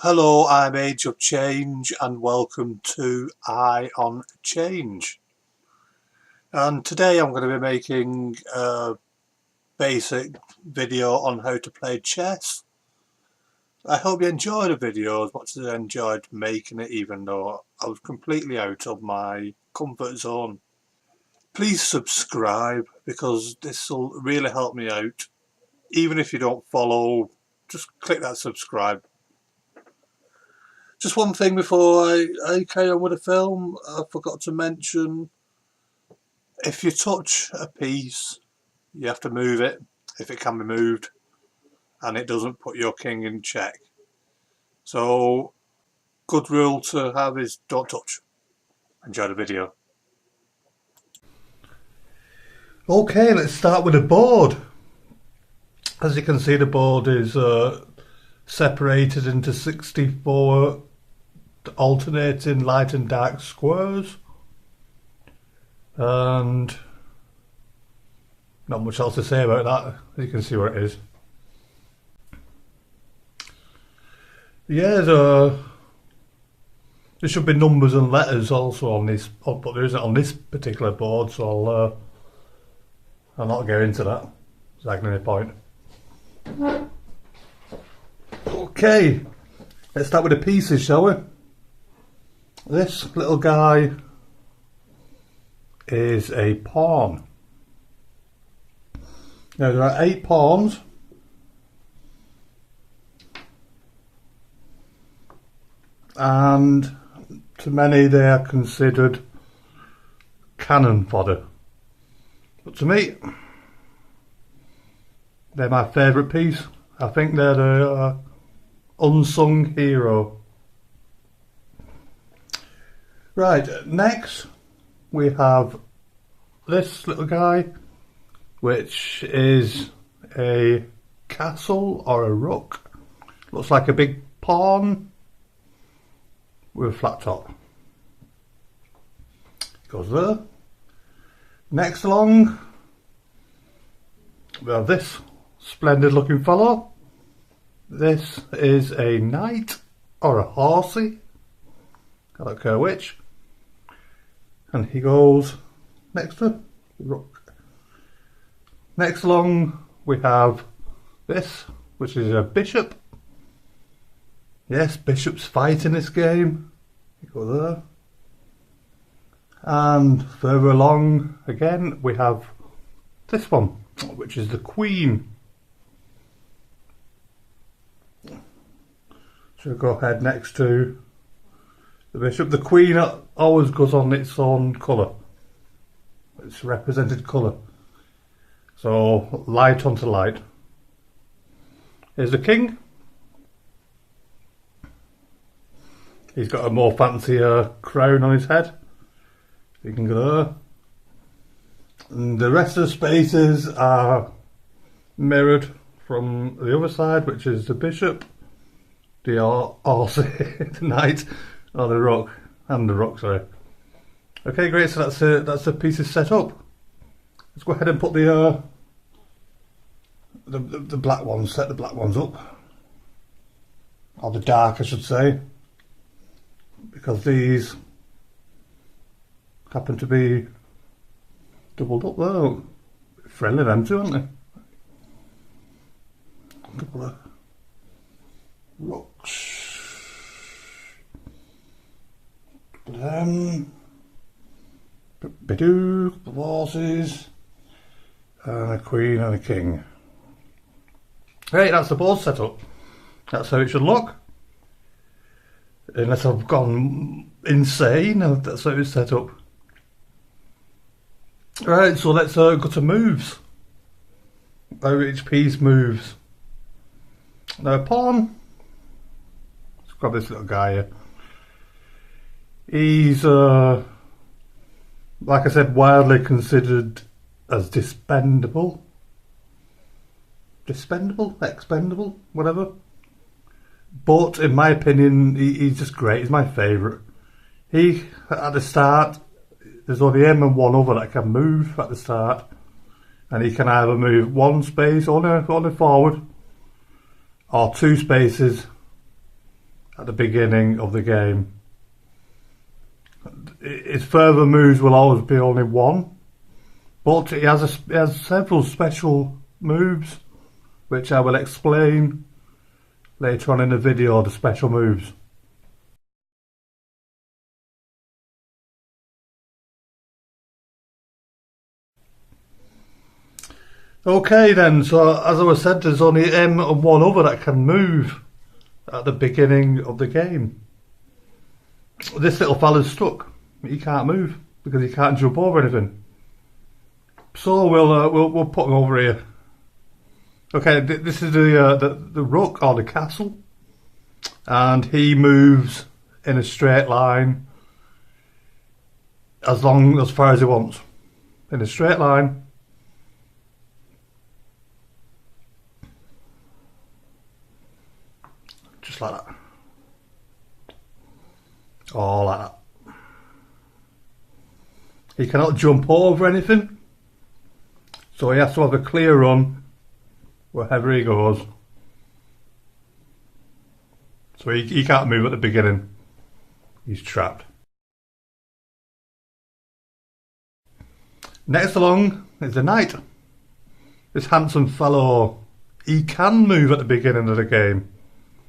Hello, I'm Age of Change and welcome to Eye on Change. And today I'm going to be making a basic video on how to play chess. I hope you enjoyed the video as much as I enjoyed making it, even though I was completely out of my comfort zone. Please subscribe because this will really help me out. Even if you don't follow, just click that subscribe. Just one thing before I carry on with the film, I forgot to mention, if you touch a piece, you have to move it, if it can be moved, and it doesn't put your king in check. So, good rule to have is don't touch. Enjoy the video. Okay, let's start with the board. As you can see, the board is separated into 64 alternating light and dark squares, and not much else to say about that. You can see where it is. Yeah, there should be numbers and letters also on this, but there isn't on this particular board, so I'll not go into that. It's like any point. Okay, let's start with the pieces, shall we? This little guy is a pawn. Now there are 8 pawns, and to many they are considered cannon fodder, but to me they're my favourite piece. I think they're the unsung hero. Right, next we have this little guy, which is a castle or a rook. Looks like a big pawn with a flat top. Goes there. Next along we have this splendid looking fellow. This is a knight or a horsey, I don't care which, and he goes next to the rook. Next along we have this, which is a bishop. Yes, bishops fight in this game. You go there. And further along again we have this one, which is the queen. So go ahead next to the bishop. The queen always goes on its own colour. It's represented colour. So light onto light. Here's the king. He's got a more fancier crown on his head. You can go there. And the rest of the spaces are mirrored from the other side, which is the bishop, the horsey, the knight, or the rook, and the rook, sorry. Okay, great, so that's the pieces set up. Let's go ahead and put the black ones, set the black ones up. Or the dark, I should say. Because these happen to be doubled up though. Friendly them too, aren't they? A couple of rooks. Couple of them. Bidoo, couple of horses. And a queen and a king. Right, that's the board set up. That's how it should look. Unless I've gone insane, that's how it's set up. Right, so let's go to moves. How each piece moves. Now, a pawn. Let's grab this little guy here. He's, like I said, widely considered as dispendable. Dispendable? Expendable? Whatever. But in my opinion, he's just great. He's my favourite. He, at the start, there's only him and one other that can move at the start, and he can either move one space on the forward, or 2 spaces at the beginning of the game. His further moves will always be only one, but he has several special moves, which I will explain later on in the video, the special moves. Okay then, so as I was said, there's only him and one other that can move at the beginning of the game. This little fella's stuck. He can't move because he can't jump over anything. So we'll put him over here. Okay, this is the rook or the castle, and he moves in a straight line as far as he wants. In a straight line. Just like that. Oh, like that. He cannot jump over anything, so he has to have a clear run wherever he goes. So he can't move at the beginning. He's trapped. Next along is the knight. This handsome fellow, he can move at the beginning of the game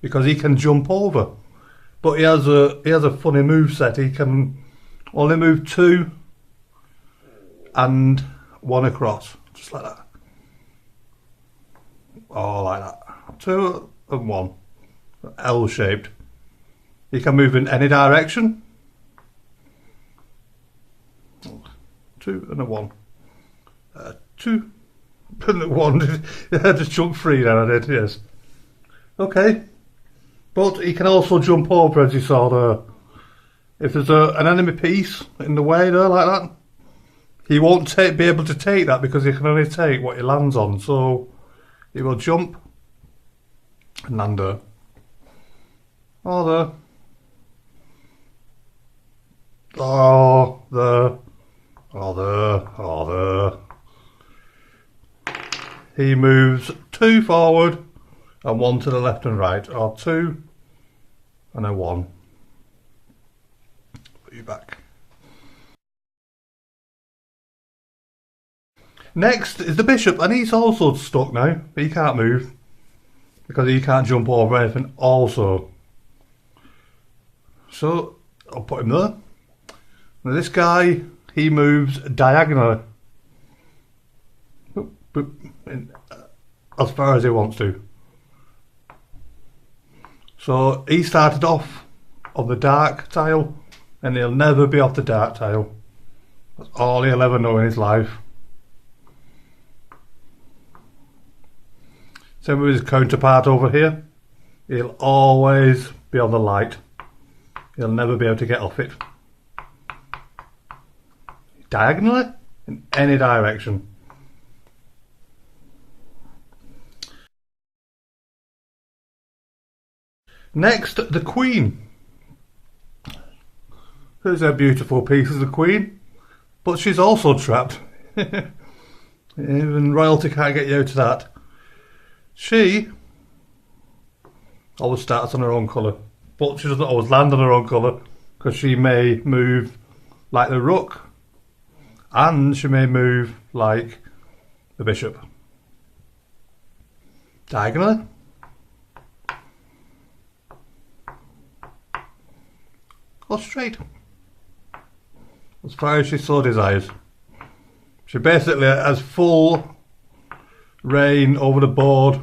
because he can jump over. But he has a funny moveset. He can only move 2 and 1 across, just like that. Oh, like that. 2 and 1, L-shaped. He can move in any direction. 2 and a 1. 2 and a 1. I just jumped 3 then, I did, yes. Okay. But he can also jump over, as you saw there. If there's an enemy piece in the way there, like that, he won't be able to take that because he can only take what he lands on. So he will jump and land there. Oh, there. Oh, there. Oh, there. Oh, there. He moves 2 forward and 1 to the left and right, or 2 and a 1. Put you back. Next is the bishop, and he's also stuck now. He can't move because he can't jump over anything also. So I'll put him there. Now this guy, he moves diagonally. Boop, boop, as far as he wants to. So he started off on the dark tile, and he'll never be off the dark tile. That's all he'll ever know in his life. Same with his counterpart over here. He'll always be on the light. He'll never be able to get off it. Diagonally, in any direction. Next, the Queen. Here's a beautiful piece of the Queen, but she's also trapped. Even royalty can't get you out of that. She always starts on her own colour, but she doesn't always land on her own colour because she may move like the rook and she may move like the bishop. Diagonally. Or straight, as far as she so desires. She basically has full reign over the board,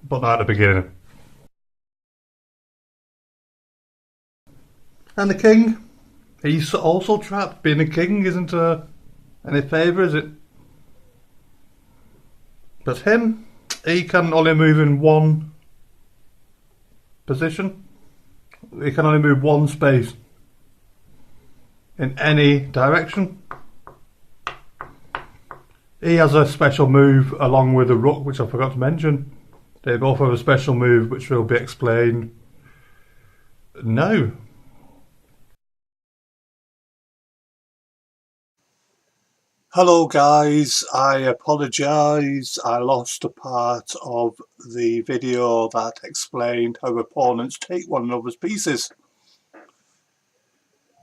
but not at the beginning. And the king, he's also trapped. Being a king isn't any favour, is it? But him, he can only move in one position. He can only move 1 space in any direction. He has a special move along with the rook, which I forgot to mention. They both have a special move which will be explained now. Hello guys, I apologise, I lost a part of the video that explained how opponents take one another's pieces.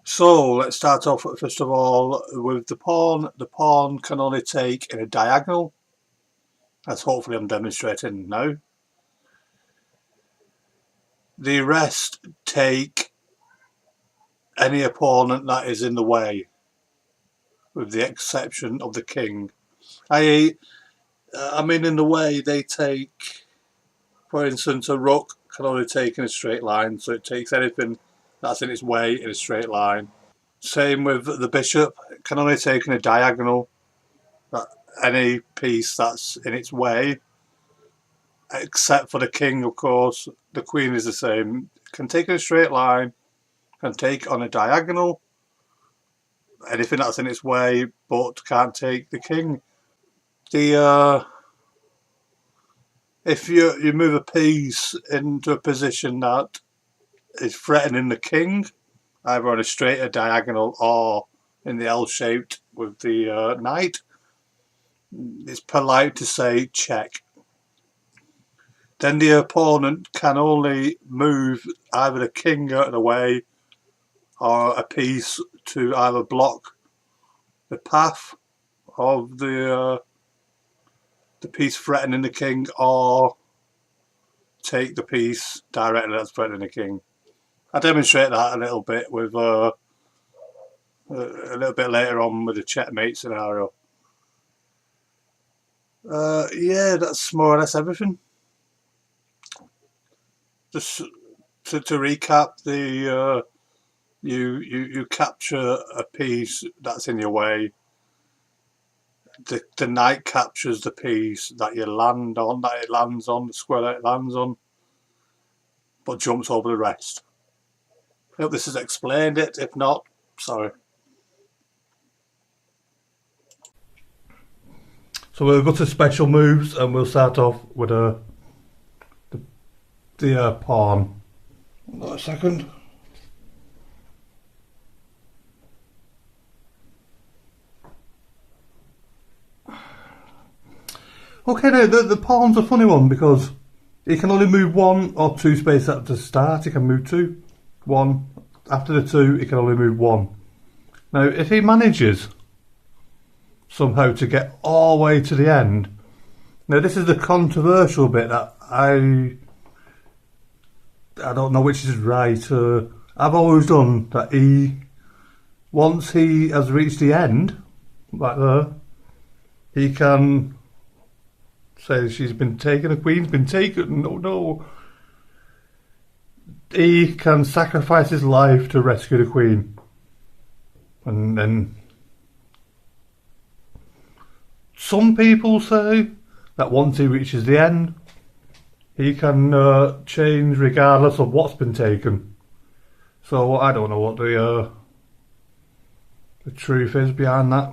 So let's start off first of all with the pawn. The pawn can only take in a diagonal, as hopefully I'm demonstrating now. The rest take any opponent that is in the way, with the exception of the king. I mean in the way they take, for instance, a rook can only take in a straight line, so it takes anything that's in its way in a straight line. Same with the bishop, it can only take in a diagonal, any piece that's in its way, except for the king, of course. The queen is the same, can take in a straight line, can take on a diagonal, anything that's in its way, but can't take the king. If you move a piece into a position that is threatening the king, either on a straight or diagonal or in the L-shaped with the knight, it's polite to say check. Then the opponent can only move either the king out of the way or a piece to either block the path of the piece threatening the king, or take the piece directly that's threatening the king. I demonstrate that a little bit with a little bit later on with the checkmate scenario. Yeah, that's more or less everything. Just to recap, you capture a piece that's in your way. The knight captures the piece that you land on, that it lands on, the square that it lands on, but jumps over the rest. I hope this has explained it. If not, sorry. So we'll go to special moves, and we'll start off with the pawn. Hold on a second. Okay, now the pawn's a funny one because he can only move one or two spaces at the start. He can move two. One. After the two, he can only move one. Now, if he manages somehow to get all the way to the end, now this is the controversial bit that I don't know which is right. I've always done that once he has reached the end, like there, he can say she's been taken, the queen's been taken, no. He can sacrifice his life to rescue the queen. And then some people say that once he reaches the end, he can change regardless of what's been taken. So I don't know what the truth is behind that.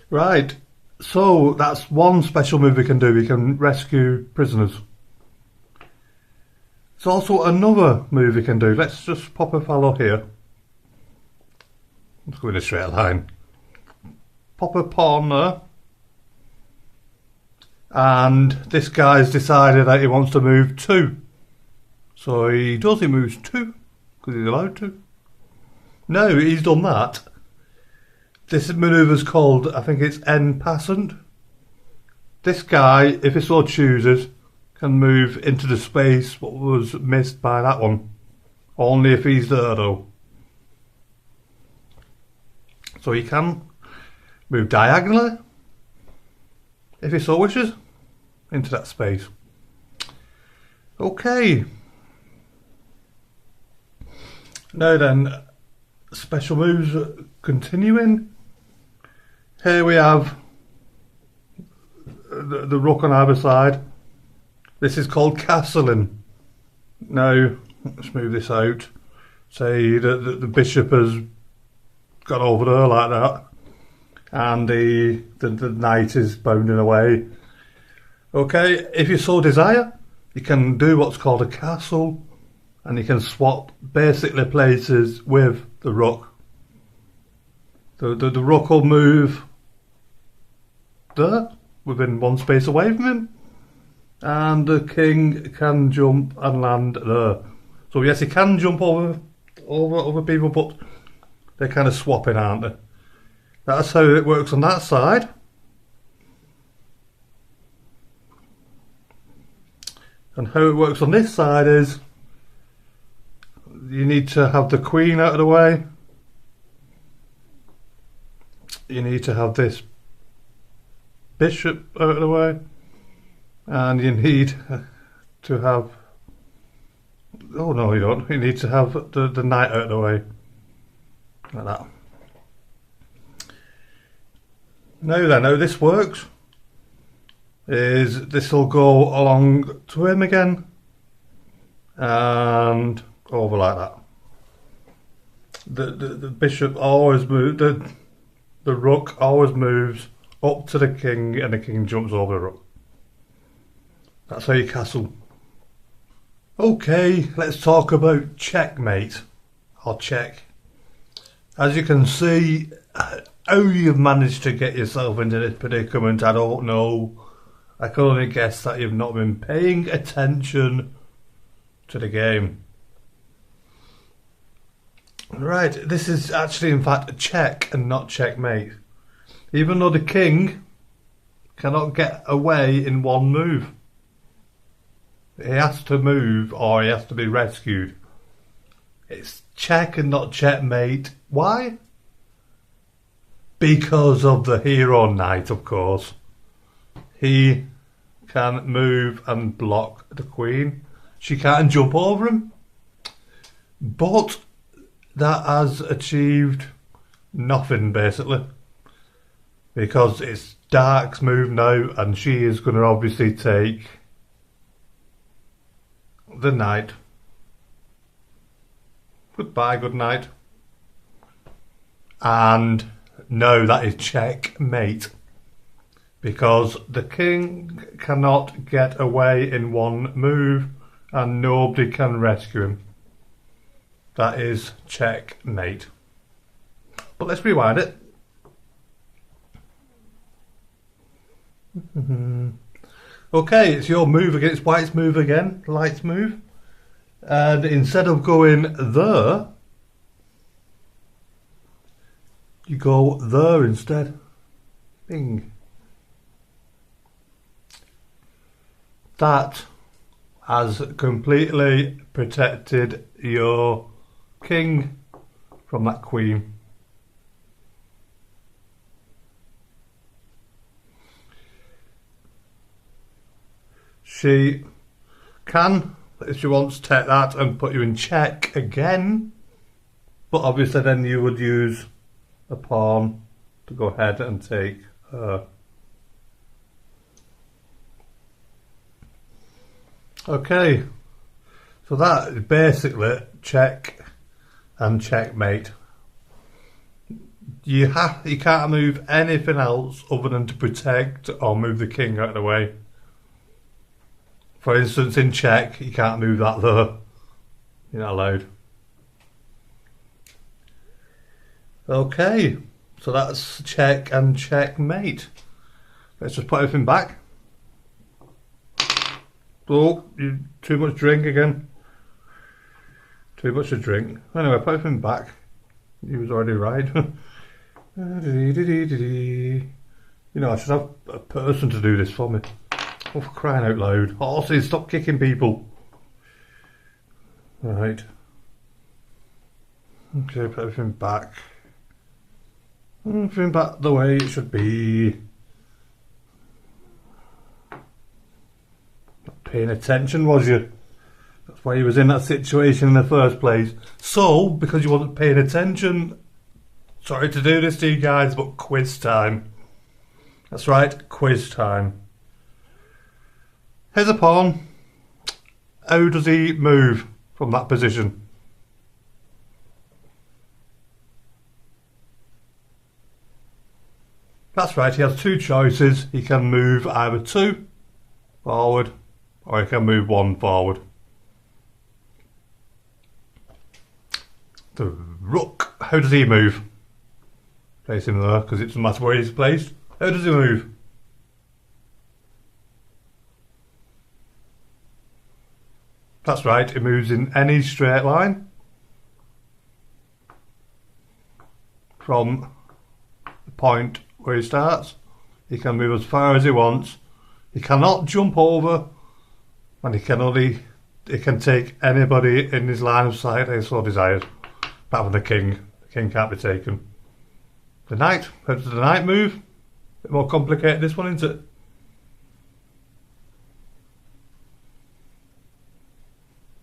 Right, so that's one special move we can do. We can rescue prisoners. There's also another move we can do. Let's just pop a fellow here. Let's go in a straight line. Pop a pawn there. And this guy's decided that he wants to move two. So he moves two, because he's allowed to. Now he's done that. This manoeuvre's called, I think it's en passant. This guy, if he so chooses, can move into the space what was missed by that one. Only if he's there though. So he can move diagonally, if he so wishes, into that space. Okay. Now then, special moves continuing. Here we have the rook on either side. This is called castling. Now, let's move this out. Say the bishop has got over there like that, and the knight is bounding away. Okay, if you so desire, you can do what's called a castle, and you can swap basically places with the rook. The rook will move there, within one space away from him, and the king can jump and land there. So yes, he can jump over other people, but they're kind of swapping, aren't they? That's how it works on that side. And how it works on this side is you need to have the queen out of the way. You need to have this bishop out of the way. And you need to have... Oh no, you don't. You need to have the knight out of the way. Like that. Now then, how this works is this will go along to him again and over like that. The bishop always moves, the rook always moves up to the king, and the king jumps over the rook. That's how you castle. Okay, let's talk about checkmate, or check. As you can see, how you've managed to get yourself into this predicament, I don't know. I can only guess that you've not been paying attention to the game. Right, this is actually in fact a check and not checkmate. Even though the king cannot get away in one move. He has to move or he has to be rescued. It's check and not checkmate. Why? Because of the hero knight, of course. He can move and block the queen. She can't jump over him. But that has achieved nothing, basically. Because it's Dark's move now, and she is going to obviously take the knight. Goodbye, good night. And no, that is checkmate. Because the king cannot get away in one move and nobody can rescue him. That is checkmate. But let's rewind it. Okay, it's your move again. It's White's move again. Light's move. And instead of going there, you go there instead. Bing. That has completely protected your king from that queen. She can, if she wants, take that and put you in check again, but obviously then you would use a pawn to go ahead and take her. Okay, so that is basically check and checkmate. You can't move anything else other than to protect or move the king out of the way. For instance, in check, you can't move that there. You're not allowed. Okay, so that's check and checkmate. Let's just put everything back. Oh, you too much drink again. Too much to drink. Anyway, put everything back. He was already right. You know, I should have a person to do this for me. Oh, for crying out loud. Horses, stop kicking people. Right. Okay, put everything back. Everything back the way it should be. Not paying attention, was you? That's why you was in that situation in the first place. So, because you wasn't paying attention, sorry to do this to you guys, but quiz time. That's right, quiz time. Here's a pawn. How does he move from that position? That's right, he has two choices. He can move either 2 forward or he can move 1 forward. The rook, how does he move? Place him there, because it doesn't matter where he's placed. How does he move? That's right, he moves in any straight line from the point where he starts. He can move as far as he wants. He cannot jump over, and he can take anybody in his line of sight if he so desires. Apart from the king. The king can't be taken. The knight. How does the knight move? A bit more complicated this one, isn't it?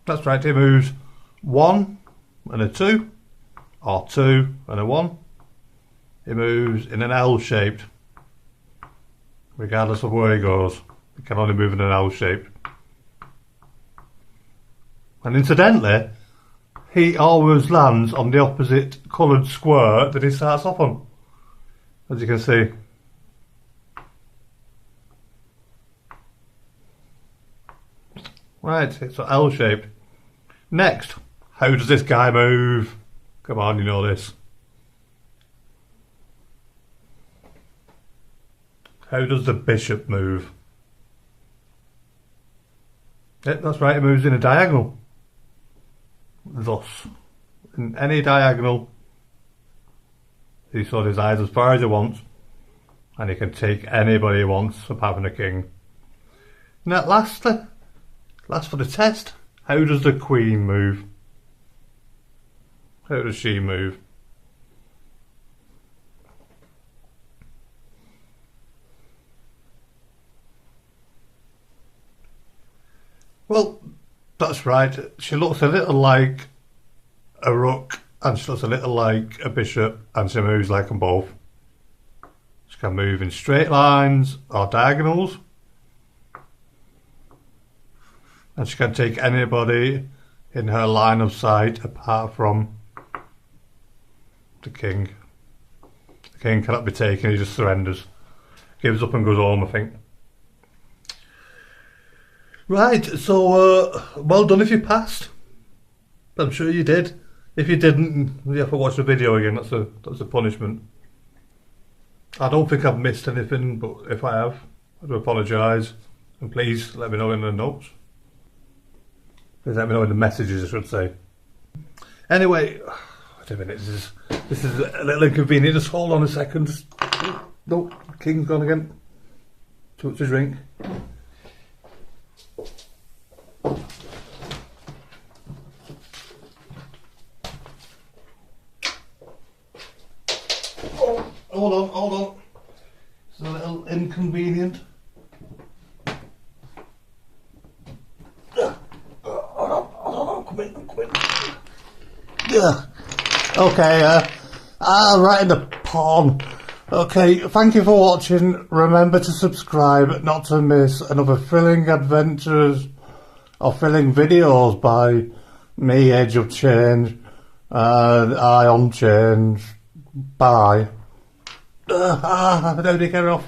That's right, he moves 1 and a 2, or 2 and a 1. He moves in an L shaped, regardless of where he goes. He can only move in an L shape. And incidentally, he always lands on the opposite coloured square that he starts off on, as you can see. Right, it's an L shaped. Next, how does this guy move? Come on, you know this. How does the bishop move? Yep, that's right, he moves in a diagonal. Thus, in any diagonal, he so desires as far as he wants, and he can take anybody he wants apart from the king. Now, last for the test, how does the queen move? How does she move? Well, that's right. She looks a little like a rook, and she looks a little like a bishop, and she moves like them both. She can move in straight lines or diagonals, and she can take anybody in her line of sight apart from the king. The king cannot be taken, he just surrenders. Gives up and goes home, I think. Right, so well done if you passed. I'm sure you did. If you didn't, you have to watch the video again. That's a punishment. I don't think I've missed anything, but if I have, I do apologise. And please let me know in the notes. Please let me know in the messages, I should say. Anyway, wait a minute. This is a little inconvenient. Just hold on a second. No, King's gone again. Too much to drink. Hold on. It's a little inconvenient. Hold on, come in. Yeah. Okay, right in the pawn. Okay, thank you for watching. Remember to subscribe not to miss another thrilling adventures or thrilling videos by me, Age of Change, and I on Change. Bye. How do you get off?